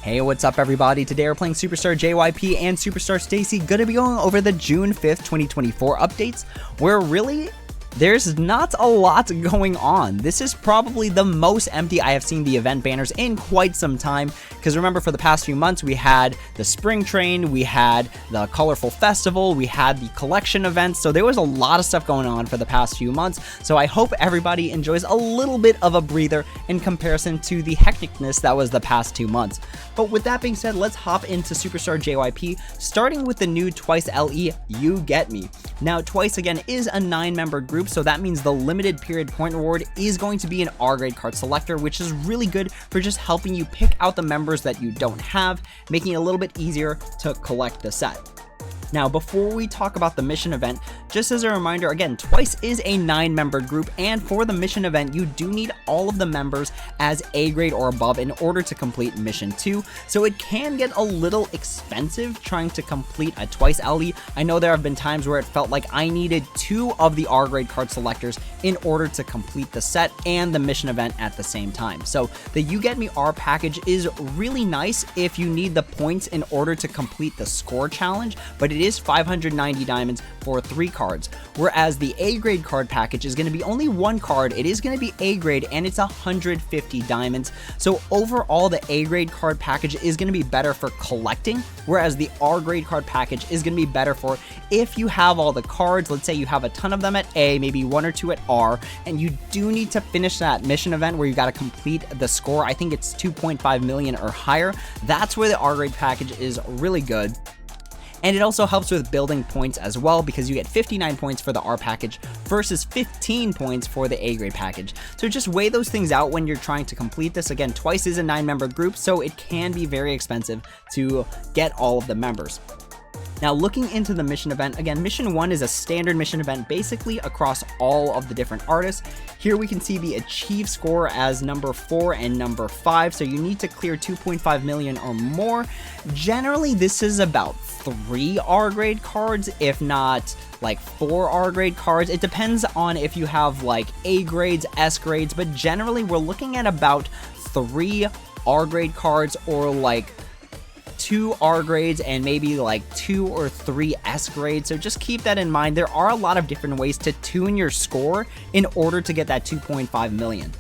Hey, what's up everybody? Today we're playing Superstar JYP and Superstar STAYC. Gonna be going over the June 5th, 2024 updates, where really there's not a lot going on. This is probably the most empty I have seen the event banners in quite some time, because remember, for the past few months we had the spring train, we had the colorful festival, we had the collection events, so there was a lot of stuff going on for the past few months. So I hope everybody enjoys a little bit of a breather in comparison to the hecticness that was the past 2 months. But with that being said, let's hop into Superstar JYP, starting with the new TWICE LE, You Get Me. Now TWICE again is a 9-member group, so that means the limited period point reward is going to be an R grade card selector, which is really good for just helping you pick out the members that you don't have, making it a little bit easier to collect the set. Now, before we talk about the mission event, just as a reminder, again, TWICE is a 9-member group, and for the mission event, you do need all of the members as A grade or above in order to complete mission 2, so it can get a little expensive trying to complete a TWICE LE. I know there have been times where it felt like I needed 2 of the R grade card selectors in order to complete the set and the mission event at the same time. So the You Get Me R package is really nice if you need the points in order to complete the score challenge, but it is 590 diamonds for 3 cards, whereas the A grade card package is going to be only 1 card. It is going to be A grade and it's 150 diamonds. So overall, the A grade card package is going to be better for collecting, whereas the R grade card package is going to be better for if you have all the cards. Let's say you have a ton of them at A, maybe 1 or 2 at R, and you do need to finish that mission event where you got to complete the score. I think it's 2.5 million or higher. That's where the R grade package is really good. And it also helps with building points as well, because you get 59 points for the R package versus 15 points for the A grade package. So just weigh those things out when you're trying to complete this. Again, TWICE is a 9-member group, so it can be very expensive to get all of the members. Now, looking into the mission event, again, mission 1 is a standard mission event basically across all of the different artists. Here we can see the achieve score as number 4 and number 5, so you need to clear 2.5 million or more. Generally, this is about 3 R grade cards, if not like 4 R grade cards. It depends on if you have like A grades, S grades, but generally we're looking at about 3 R grade cards, or like 2 R grades and maybe like 2 or 3 S grades. So just keep that in mind. There are a lot of different ways to tune your score in order to get that 2.5 million.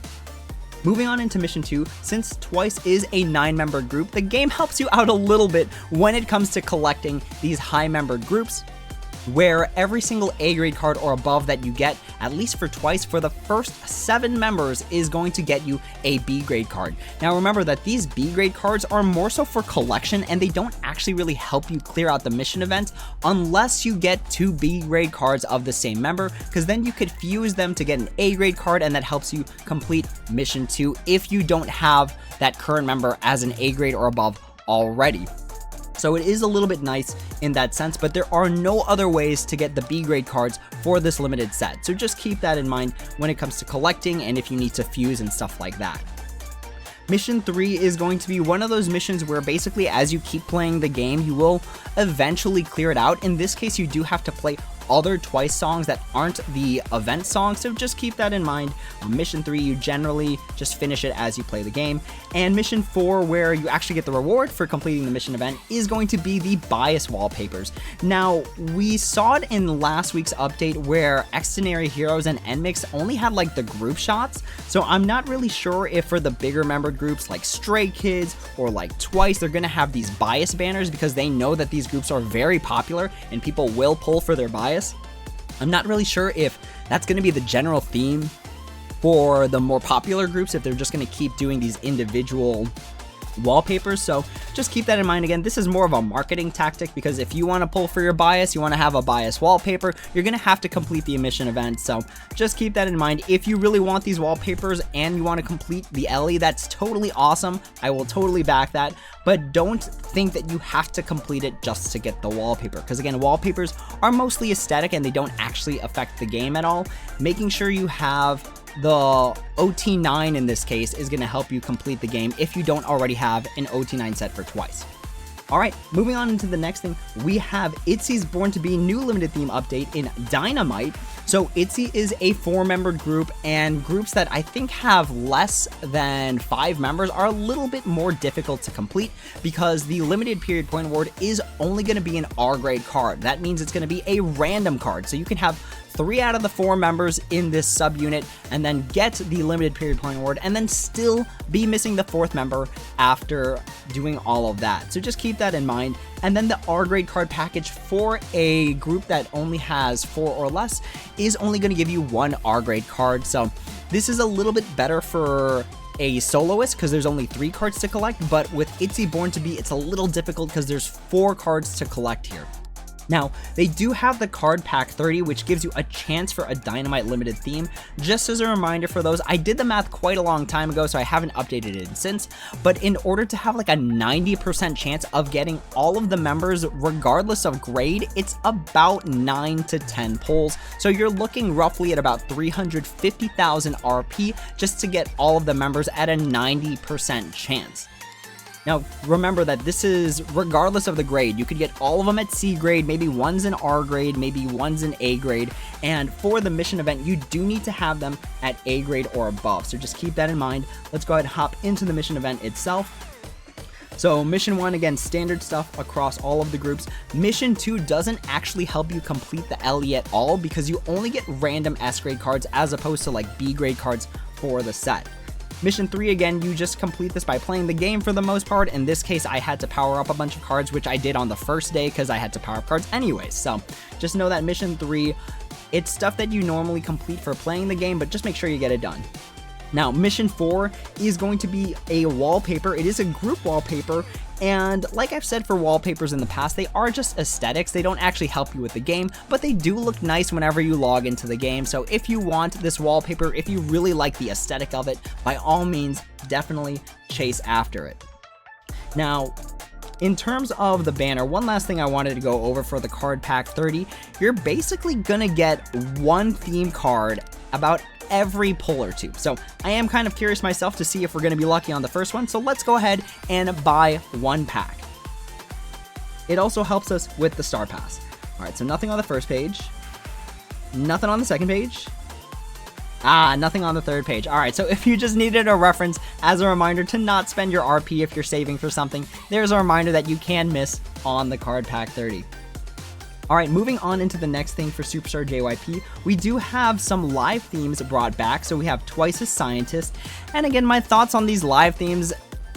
Moving on into mission 2, since TWICE is a 9-member group, the game helps you out a little bit when it comes to collecting these high-membered groups, where every single A grade card or above that you get, at least for TWICE, for the first 7 members is going to get you a B grade card. Now remember that these B grade cards are more so for collection, and they don't actually really help you clear out the mission event unless you get 2 B grade cards of the same member, because then you could fuse them to get an A grade card, and that helps you complete mission 2 if you don't have that current member as an A grade or above already. So it is a little bit nice in that sense, but there are no other ways to get the B grade cards for this limited set. So just keep that in mind when it comes to collecting and if you need to fuse and stuff like that. Mission 3 is going to be one of those missions where basically as you keep playing the game, you will eventually clear it out. In this case, you do have to play other TWICE songs that aren't the event songs, so just keep that in mind. On mission 3, you generally just finish it as you play the game. And mission 4, where you actually get the reward for completing the mission event, is going to be the bias wallpapers. Now, we saw it in last week's update where Extraordinary Heroes and NMIXX only had like the group shots, so I'm not really sure if for the bigger member groups like Stray Kids or like TWICE, they're gonna have these bias banners because they know that these groups are very popular and people will pull for their bias. I'm not really sure if that's going to be the general theme for the more popular groups, if they're just going to keep doing these individual wallpapers. So just keep that in mind. Again, this is more of a marketing tactic, because if you want to pull for your bias, you want to have a bias wallpaper, you're going to have to complete the mission event. So just keep that in mind. If you really want these wallpapers and you want to complete the LE, that's totally awesome. I will totally back that, but don't think that you have to complete it just to get the wallpaper, because again, wallpapers are mostly aesthetic and they don't actually affect the game at all. Making sure you have the OT9 in this case is going to help you complete the game if you don't already have an OT9 set for TWICE. Alright, moving on into the next thing, we have ITZY's Born to Be new limited theme update in Dynamite. So ITZY is a 4-member group, and groups that I think have less than 5 members are a little bit more difficult to complete because the limited period point award is only going to be an R grade card. That means it's going to be a random card, so you can have 3 out of the 4 members in this subunit and then get the limited period point award and then still be missing the 4th member after doing all of that. So just keep that in mind. And then the R grade card package for a group that only has 4 or less is only going to give you 1 R grade card. So this is a little bit better for a soloist because there's only 3 cards to collect, but with ITZY Born to Be, it's a little difficult because there's 4 cards to collect here. Now, they do have the card pack 30, which gives you a chance for a Dynamite limited theme. Just as a reminder for those, I did the math quite a long time ago, so I haven't updated it since, but in order to have like a 90% chance of getting all of the members regardless of grade, it's about 9 to 10 pulls. So you're looking roughly at about 350,000 RP just to get all of the members at a 90% chance. Now, remember that this is regardless of the grade. You could get all of them at C grade, maybe one's in R grade, maybe one's in A grade, and for the mission event, you do need to have them at A grade or above, so just keep that in mind. Let's go ahead and hop into the mission event itself. So mission 1, again, standard stuff across all of the groups. Mission 2 doesn't actually help you complete the LE at all because you only get random S grade cards as opposed to like B grade cards for the set. Mission 3, again, you just complete this by playing the game for the most part. In this case, I had to power up a bunch of cards, which I did on the first day because I had to power up cards anyways. So just know that Mission 3, it's stuff that you normally complete for playing the game, but just make sure you get it done. Now, Mission 4 is going to be a wallpaper. It is a group wallpaper, and like I've said for wallpapers in the past, they are just aesthetics. They don't actually help you with the game, but they do look nice whenever you log into the game. So if you want this wallpaper, if you really like the aesthetic of it, by all means, definitely chase after it. Now, in terms of the banner, one last thing I wanted to go over for the card pack 30, you're basically gonna get 1 theme card about every pull or 2. So I am kind of curious myself to see if we're going to be lucky on the first one. So let's go ahead and buy 1 pack. It also helps us with the star pass. All right, so nothing on the first page, nothing on the second page, nothing on the third page. All right, so if you just needed a reference as a reminder to not spend your RP if you're saving for something, there's a reminder that you can miss on the card pack 30. Alright, moving on into the next thing for Superstar JYP, we do have some live themes brought back. So we have Twice a Scientist, and again, my thoughts on these live themes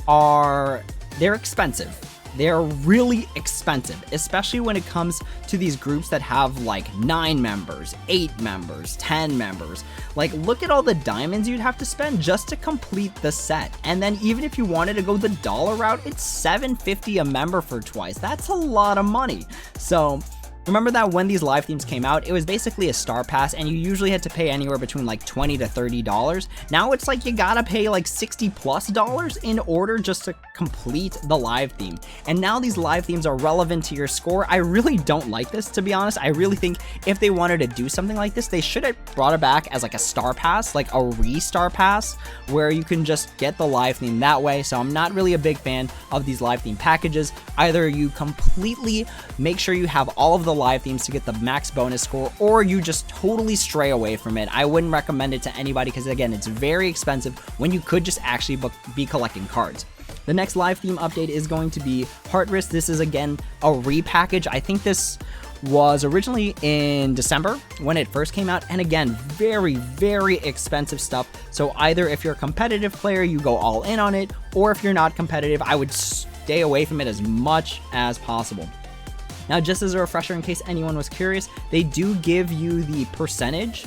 are, they're expensive. They're really expensive, especially when it comes to these groups that have like 9 members, 8 members, 10 members. Like, look at all the diamonds you'd have to spend just to complete the set. And then even if you wanted to go the dollar route, it's $7.50 a member for Twice. That's a lot of money. So remember that when these live themes came out, it was basically a star pass, and you usually had to pay anywhere between like $20 to $30. Now it's like you gotta pay like $60+ in order just to complete the live theme. And now these live themes are relevant to your score. I really don't like this, to be honest. I really think if they wanted to do something like this, they should have brought it back as like a star pass, like a re-star pass, where you can just get the live theme that way. So I'm not really a big fan of these live theme packages. Either you completely make sure you have all of the live themes to get the max bonus score, or you just totally stray away from it. I wouldn't recommend it to anybody because, again, it's very expensive when you could just actually be collecting cards. The next live theme update is going to be HEARTRIS. This is, again, a repackage. I think this was originally in December when it first came out, and again, very, very expensive stuff. So either if you're a competitive player, you go all in on it, or if you're not competitive, I would stay away from it as much as possible. Now, just as a refresher, in case anyone was curious, they do give you the percentage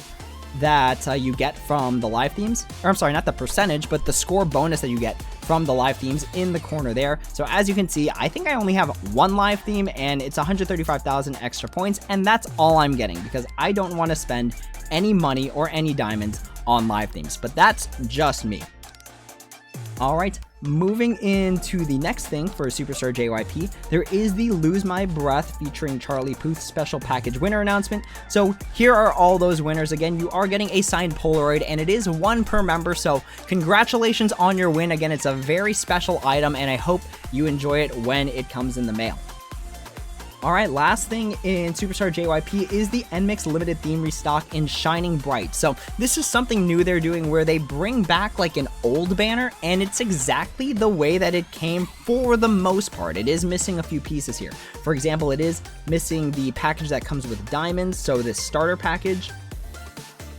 that you get from the live themes, or I'm sorry, not the percentage, but the score bonus that you get from the live themes in the corner there. So as you can see, I think I only have 1 live theme, and it's 135,000 extra points, and that's all I'm getting because I don't want to spend any money or any diamonds on live themes, but that's just me. All right, Moving into the next thing for Superstar JYP, there is the Lose My Breath featuring Charlie Puth special package winner announcement. So here are all those winners. Again, you are getting a signed Polaroid, and it is one per member, so congratulations on your win. Again, it's a very special item, and I hope you enjoy it when it comes in the mail. Alright, last thing in Superstar JYP is the NMIXX limited theme restock in Shining Bright. So this is something new they're doing where they bring back like an old banner, and it's exactly the way that it came for the most part. It is missing a few pieces here. For example, it is missing the package that comes with diamonds, so this starter package.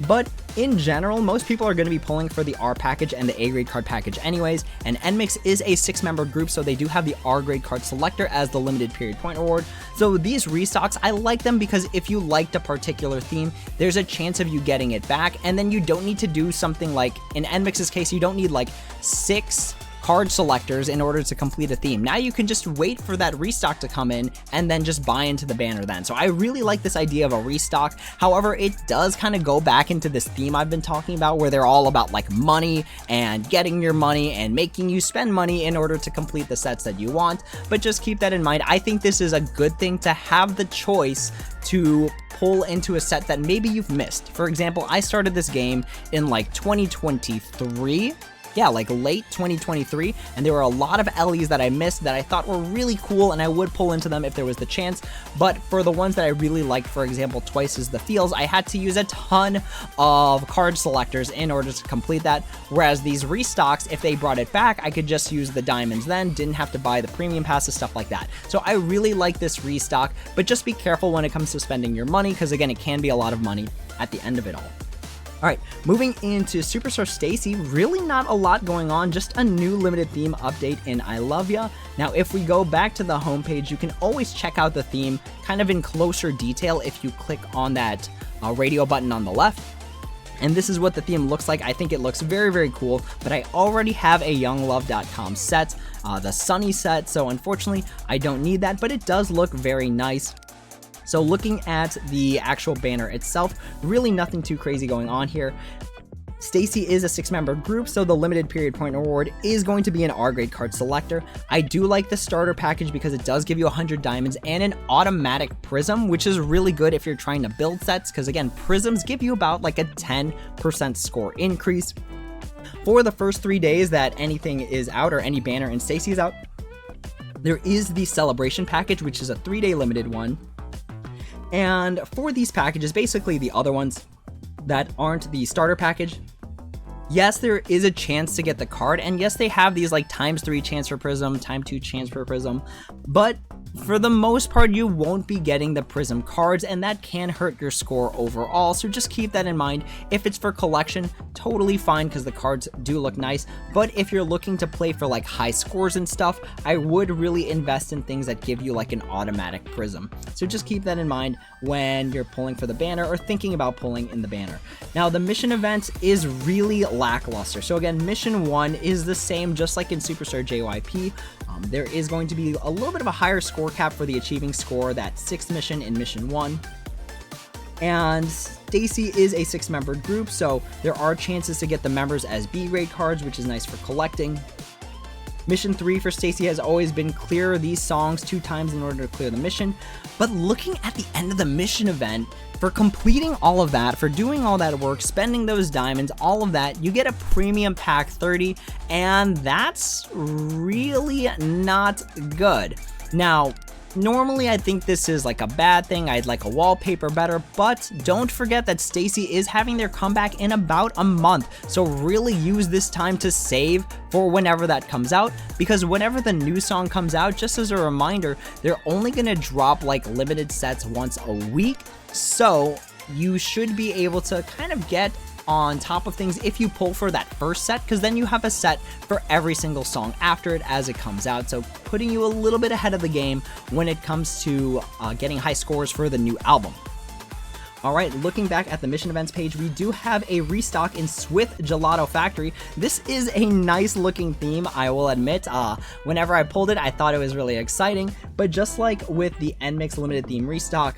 But in general, most people are going to be pulling for the R package and the A grade card package anyways, and NMIXX is a 6-member group, so they do have the R grade card selector as the limited period point reward. So these restocks, I like them because if you liked a particular theme, there's a chance of you getting it back, and then you don't need to do something like, in NMIXX's case, you don't need like 6 card selectors in order to complete a theme. Now you can just wait for that restock to come in and then just buy into the banner then. So I really like this idea of a restock. However, it does kind of go back into this theme I've been talking about where they're all about like money and getting your money and making you spend money in order to complete the sets that you want. But just keep that in mind. I think this is a good thing to have the choice to pull into a set that maybe you've missed. For example, I started this game in like 2023. Yeah, like late 2023, and there were a lot of LEs that I missed that I thought were really cool, and I would pull into them if there was the chance. But for the ones that I really liked, for example, Twice as the Feels, I had to use a ton of card selectors in order to complete that. Whereas these restocks, if they brought it back, I could just use the diamonds then, didn't have to buy the premium passes, stuff like that. So I really like this restock, but just be careful when it comes to spending your money, because again, it can be a lot of money at the end of it all. Alright, moving into Superstar STAYC, really not a lot going on, just a new limited theme update in I Love Ya. Now, if we go back to the homepage, you can always check out the theme kind of in closer detail if you click on that radio button on the left. And this is what the theme looks like. I think it looks very, very cool, but I already have a YoungLove.com set, the Sunny set, so unfortunately, I don't need that, but it does look very nice. So looking at the actual banner itself, really nothing too crazy going on here. STAYC is a 6-member group, so the limited period point reward is going to be an R grade card selector. I do like the starter package because it does give you 100 diamonds and an automatic prism, which is really good if you're trying to build sets, because again, prisms give you about like a 10% score increase. For the first 3 days that anything is out, or any banner in STAYC is out, there is the celebration package, which is a 3-day limited one. And for these packages, basically the other ones that aren't the starter package, yes, there is a chance to get the card, and yes, they have these like ×3 chance for prism, ×2 chance for prism, but for the most part, you won't be getting the prism cards, and that can hurt your score overall, so just keep that in mind. If it's for collection, totally fine, because the cards do look nice, but if you're looking to play for like high scores and stuff, I would really invest in things that give you like an automatic prism. So just keep that in mind when you're pulling for the banner or thinking about pulling in the banner. Now, the mission event is really lackluster. So again, mission 1 is the same, just like in Superstar JYP. There is going to be a little bit of a higher score cap for the achieving score, that 6th mission in mission 1. And STAYC is a 6-member group, so there are chances to get the members as B grade cards, which is nice for collecting. Mission 3 for STAYC has always been clear these songs 2 times in order to clear the mission, but looking at the end of the mission event, for completing all of that, for doing all that work, spending those diamonds, all of that, you get a premium pack 30, and that's really not good. Now, normally I think this is like a bad thing, I'd like a wallpaper better, but don't forget that STAYC is having their comeback in about a month, so really use this time to save for whenever that comes out, because whenever the new song comes out, just as a reminder, they're only going to drop like limited sets once a week, so you should be able to kind of get on top of things if you pull for that first set, because then you have a set for every single song after it as it comes out, so putting you a little bit ahead of the game when it comes to getting high scores for the new album. Alright, looking back at the mission events page, we do have a restock in SWITH Gelato Factory. This is a nice looking theme, I will admit. Whenever I pulled it, I thought it was really exciting, but just like with the NMIXX limited theme restock,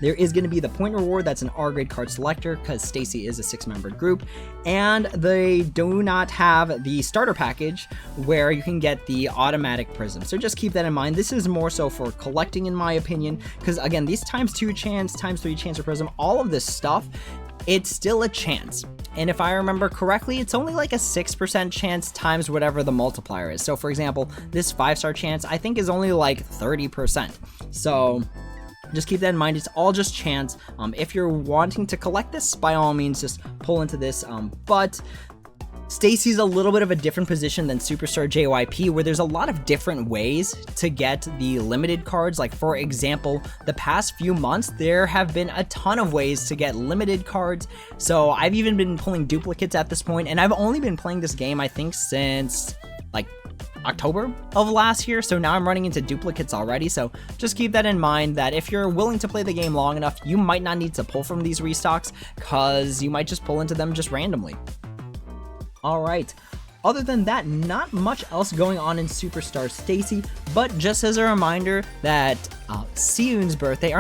There is going to be the point reward, that's an R grade card selector because STAYC is a 6-membered group, and they do not have the starter package where you can get the automatic prism. So just keep that in mind. This is more so for collecting in my opinion, because again, these ×2 chance, ×3 chance for prism, all of this stuff, it's still a chance. And if I remember correctly, it's only like a 6% chance times whatever the multiplier is. So for example, this 5-star chance I think is only like 30%. So just keep that in mind. It's all just chance. If you're wanting to collect this, by all means, just pull into this. But STAYC's a little bit of a different position than Superstar JYP, where there's a lot of different ways to get the limited cards. Like for example, the past few months, there have been a ton of ways to get limited cards. So I've even been pulling duplicates at this point, and I've only been playing this game, I think, since like October of last year, so now I'm running into duplicates already. So just keep that in mind, that if you're willing to play the game long enough, you might not need to pull from these restocks, because you might just pull into them just randomly. Alright, other than that, not much else going on in Superstar STAYC, but just as a reminder that Seyoon's birthday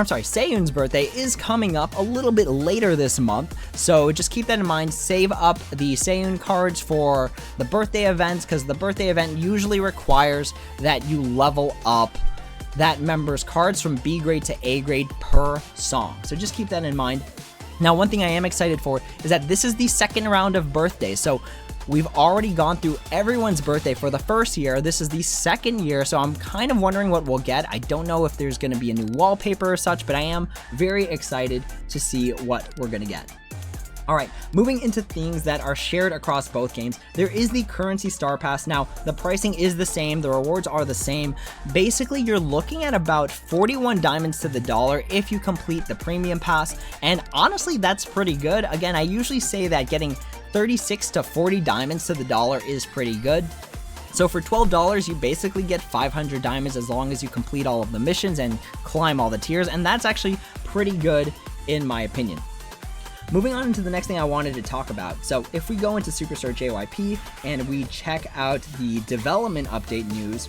is coming up a little bit later this month, so just keep that in mind. Save up the Seyoon cards for the birthday events, because the birthday event usually requires that you level up that member's cards from B grade to A grade per song, so just keep that in mind. Now, one thing I am excited for is that this is the second round of birthdays, so we've already gone through everyone's birthday for the first year. This is the second year, so I'm kind of wondering what we'll get. I don't know if there's going to be a new wallpaper or such, but I am very excited to see what we're going to get. Alright, moving into things that are shared across both games, there is the currency star pass. Now, the pricing is the same, the rewards are the same. Basically, you're looking at about 41 diamonds to the dollar if you complete the premium pass, and honestly, that's pretty good. Again, I usually say that getting 36 to 40 diamonds to the dollar is pretty good. So for $12, you basically get 500 diamonds as long as you complete all of the missions and climb all the tiers, and that's actually pretty good in my opinion. Moving on to the next thing I wanted to talk about. So if we go into Superstar JYP and we check out the development update news,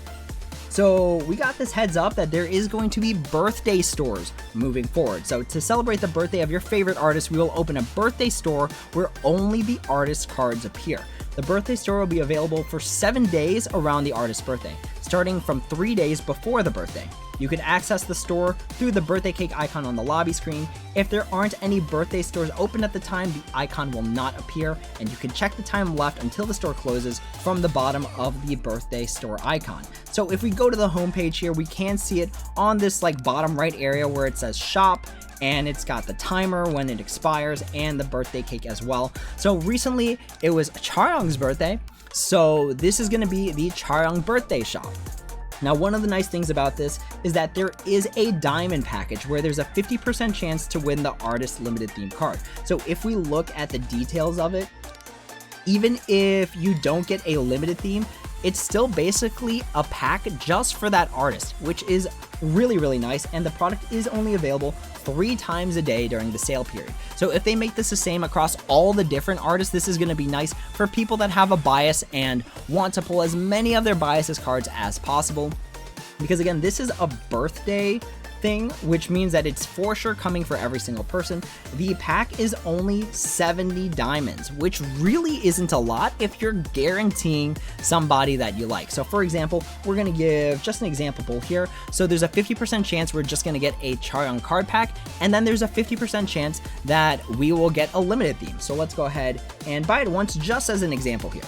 so we got this heads up that there is going to be birthday stores moving forward. So to celebrate the birthday of your favorite artist, we will open a birthday store where only the artist's cards appear. The birthday store will be available for 7 days around the artist's birthday, starting from 3 days before the birthday. You can access the store through the birthday cake icon on the lobby screen. If there aren't any birthday stores open at the time, the icon will not appear, and you can check the time left until the store closes from the bottom of the birthday store icon. So if we go to the home page here, we can see it on this like bottom right area where it says shop, and it's got the timer when it expires and the birthday cake as well. So recently it was Charyong's birthday, so this is going to be the Charyong birthday shop. Now, one of the nice things about this is that there is a diamond package where there's a 50% chance to win the artist limited theme card. So if we look at the details of it, even if you don't get a limited theme, it's still basically a pack just for that artist, which is really, really nice. And the product is only available 3 times a day during the sale period. So if they make this the same across all the different artists, this is going to be nice for people that have a bias and want to pull as many of their biases cards as possible. Because again, this is a birthday thing, which means that it's for sure coming for every single person. The pack is only 70 diamonds, which really isn't a lot if you're guaranteeing somebody that you like. So for example, we're going to give just an example pull here. So there's a 50% chance we're just going to get a Charyong card pack, and then there's a 50% chance that we will get a limited theme. So let's go ahead and buy it once just as an example here.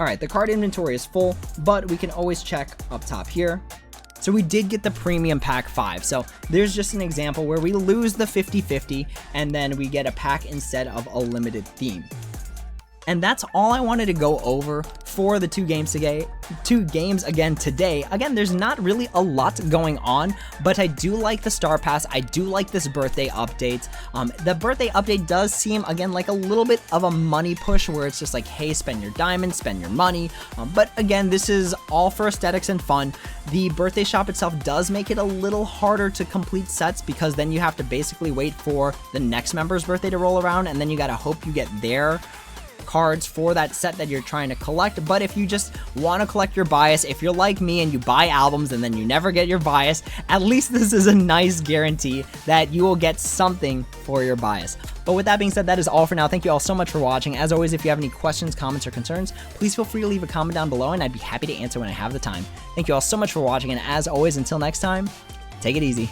Alright, the card inventory is full, but we can always check up top here. So we did get the premium pack 5. So there's just an example where we lose the 50-50 and then we get a pack instead of a limited theme. And that's all I wanted to go over for the two games again today. Again, there's not really a lot going on, but I do like the Star Pass. I do like this birthday update. The birthday update does seem, again, like a little bit of a money push where it's just like, hey, spend your diamonds, spend your money. But again, this is all for aesthetics and fun. The birthday shop itself does make it a little harder to complete sets because then you have to basically wait for the next member's birthday to roll around, and then you gotta hope you get their cards for that set that you're trying to collect. But if you just want to collect your bias, if you're like me and you buy albums and then you never get your bias, at least this is a nice guarantee that you will get something for your bias. But with that being said, that is all for now. Thank you all so much for watching. As always, if you have any questions, comments, or concerns, please feel free to leave a comment down below and I'd be happy to answer when I have the time. Thank you all so much for watching, and as always, until next time, take it easy.